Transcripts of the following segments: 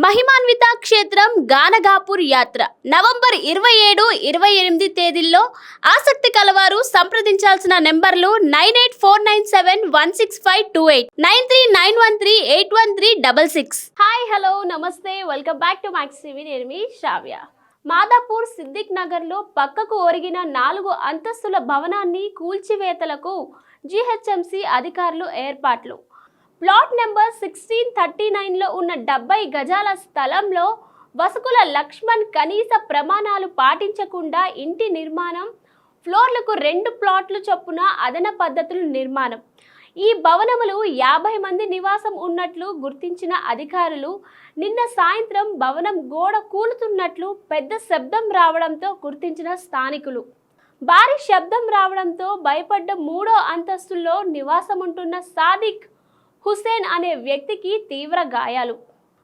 మహిమాన్విత క్షేత్రం గానగాపూర్ యాత్ర నవంబర్ 27-28 తేదీల్లో ఆసక్తి కలవారు సంప్రదించాల్సిన నెంబర్లు 9849716528 9391381366. హాయ్ హలో నమస్తే welcome back to max TV. నేను మీ శ్రావ్య. మాదాపూర్ సిద్దిక్ నగర్లో పక్కకు ఒరిగిన 4 అంతస్తుల భవనాన్ని కూల్చివేతలకు జీహెచ్ఎంసీ అధికారులు ఏర్పాట్లు. ప్లాట్ నెంబర్ 1639లో ఉన్న 70 గజాల స్థలంలో వసుకుల లక్ష్మణ్ కనీస ప్రమాణాలు పాటించకుండా ఇంటి నిర్మాణం, ఫ్లోర్లకు 2 ప్లాట్లు చొప్పున అదన పద్ధతులు నిర్మాణం. ఈ భవనములు 50 మంది నివాసం ఉన్నట్లు గుర్తించిన అధికారులు నిన్న సాయంత్రం భవనం గోడ కూలుతున్నట్లు పెద్ద శబ్దం రావడంతో గుర్తించిన స్థానికులు భారీ శబ్దం రావడంతో భయపడ్డ 3వ అంతస్తులో నివాసముంటున్న సాదిక్ హుసేన్ అనే వ్యక్తికి తీవ్ర గాయాలు.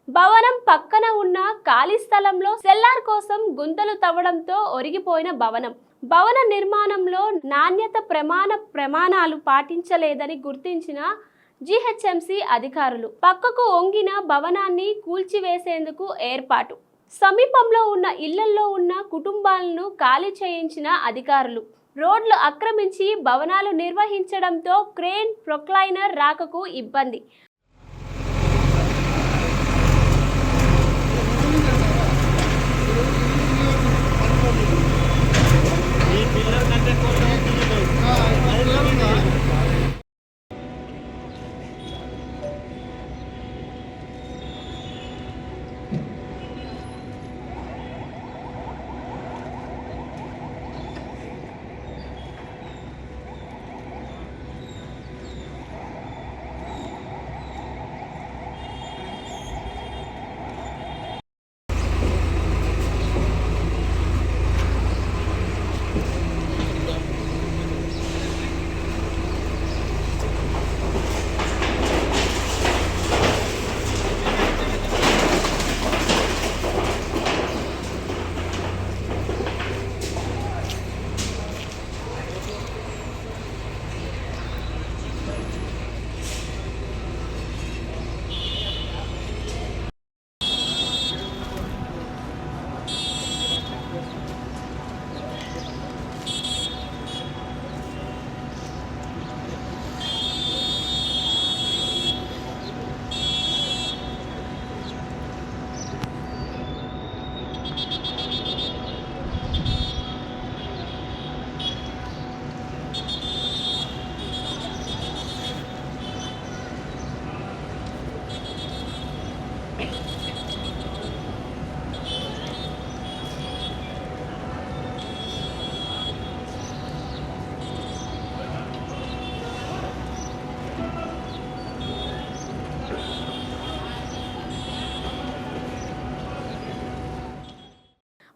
భవనం పక్కన ఉన్న ఖాళీ స్థలంలో సెల్లార్ కోసం గుంతలు తవ్వడంతో ఒరిగిపోయిన భవన నిర్మాణంలో నాణ్యత ప్రమాణాలు పాటించలేదని గుర్తించిన జీహెచ్ఎంసీ అధికారులు పక్కకు ఒంగిన భవనాన్ని కూల్చివేసేందుకు ఏర్పాటు. సమీపంలో ఉన్న ఇళ్లలో ఉన్న కుటుంబాలను ఖాళీ చేయించిన అధికారులు రోడ్లు ఆక్రమించి భవనాలు నిర్వహించడంతో క్రేన్ ప్రొక్లైనర్ రాకకు ఇబ్బంది.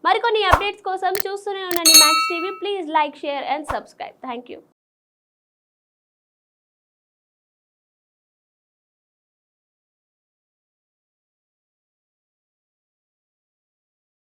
మరికొన్ని అప్డేట్స్ కోసం చూస్తూనే ఉండండి max TV. Please like, share and subscribe. Thank you.